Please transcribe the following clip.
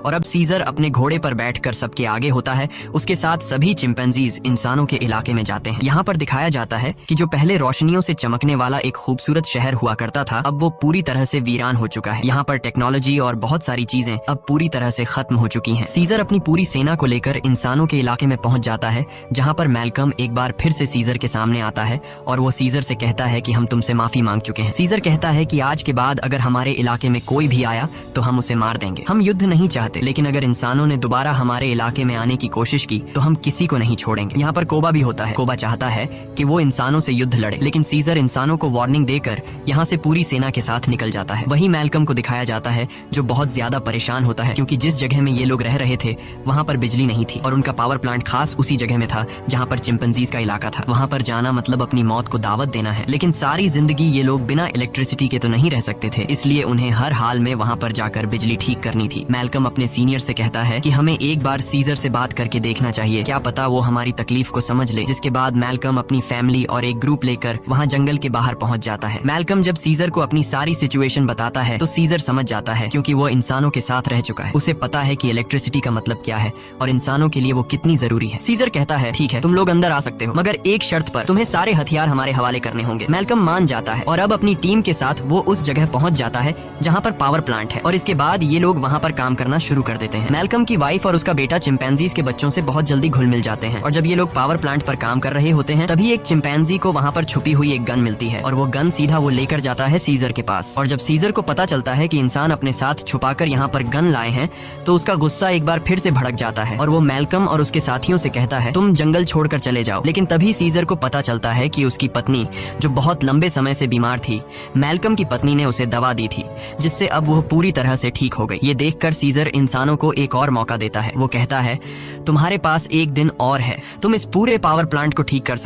और अब सीजर अपने घोड़े पर बैठकर सबके आगे होता है। उसके साथ सभी चिंपैंजीज इंसानों के इलाके में जाते हैं। यहाँ पर दिखाया जाता है कि जो पहले रोशनियों से चमकने वाला एक खूबसूरत शहर हुआ करता था, अब वो पूरी तरह से वीरान हो चुका है। यहाँ पर टेक्नोलॉजी और बहुत सारी चीजें अब पूरी तरह से खत्म हो चुकी हैं। सीजर अपनी पूरी सेना को लेकर इंसानों के इलाके में पहुंच जाता है, जहाँ पर मैल्कम एक बार फिर से सीजर के सामने आता है और वो सीजर से कहता है कि हम तुमसे माफी मांग चुके हैं। सीजर कहता है कि आज के बाद अगर हमारे इलाके में कोई भी आया तो हम उसे मार देंगे। हम युद्ध नहीं चाहते, लेकिन अगर इंसानों ने दोबारा हमारे इलाके में आने की कोशिश की तो हम किसी को नहीं छोड़ेंगे। यहाँ पर कोबा भी होता है। कोबा चाहता है कि वो इंसानों से युद्ध लड़े, लेकिन सीजर इंसानों को वार्निंग देकर यहाँ से पूरी सेना के साथ निकल जाता है। वही मैल्कम को दिखाया जाता है जो बहुत ज्यादा परेशान होता है, क्योंकि जिस जगह में ये लोग रह रहे थे वहाँ पर बिजली नहीं थी और उनका पावर प्लांट खास उसी जगह में था जहाँ पर चिंपैंजीज का इलाका था। वहाँ पर जाना मतलब अपनी मौत को दावत देना है। लेकिन सारी जिंदगी ये लोग बिना इलेक्ट्रिसिटी के तो नहीं रह सकते थे, इसलिए उन्हें हर हाल में वहाँ पर जाकर बिजली ठीक करनी थी। मैल्कम अपने सीनियर से कहता है कि हमें एक बार सीजर से बात करके देखना चाहिए, क्या पता वो हमारी तकलीफ को समझ ले। जिसके बाद मैल्कम अपनी फैमिली और एक ग्रुप लेकर वहाँ जंगल के बाहर पहुँच जाता है। मैल्कम जब सीजर को अपनी सारी सिचुएशन बताता है तो सीजर समझ जाता है, क्योंकि वो इंसानों के साथ रह चुका है। उसे पता है कि इलेक्ट्रिसिटी का मतलब क्या है और इंसानों के लिए वो कितनी जरूरी है। सीजर कहता है ठीक है, तुम लोग अंदर आ सकते हो, मगर एक शर्त पर, तुम्हें सारे हथियार हमारे हवाले करने होंगे। मैल्कम मान जाता है और अब अपनी टीम के साथ वो उस जगह पहुंच जाता है जहां पर पावर प्लांट है और इसके बाद ये लोग वहां पर काम करना शुरू कर देते हैं। मैल्कम की वाइफ और उसका बेटा चिंपैंजीज के बच्चों से बहुत जल्दी घुल मिल जाते हैं और जब ये लोग पावर प्लांट पर काम कर रहे होते हैं तभी एक चिंपैंजी को वहां पर छुपी हुई एक गन मिलती है और वो गन सीधा वो लेकर जाता है सीजर के पास। और जब सीजर को पता चलता है कि इंसान अपने साथ छुपाकर यहाँ पर गन लाए हैं तो उसका गुस्सा एक बार फिर से भड़क जाता है और वो मैल्कम और उसके साथियों से कहता है तुम जंगल छोड़कर चले जाओ। लेकिन तभी सीजर को पता चलता है कि उसकी पत्नी, जो बहुत लंबे समय से बीमार थी, मैल्कम की पत्नी ने उसे दवा दी थी जिससे अब वो पूरी तरह से ठीक हो गई। ये देखकर सीजर इंसानों को एक और मौका देता है। वो कहता है तुम्हारे पास एक दिन और है, तुम इस पूरे पावर प्लांट को ठीक कर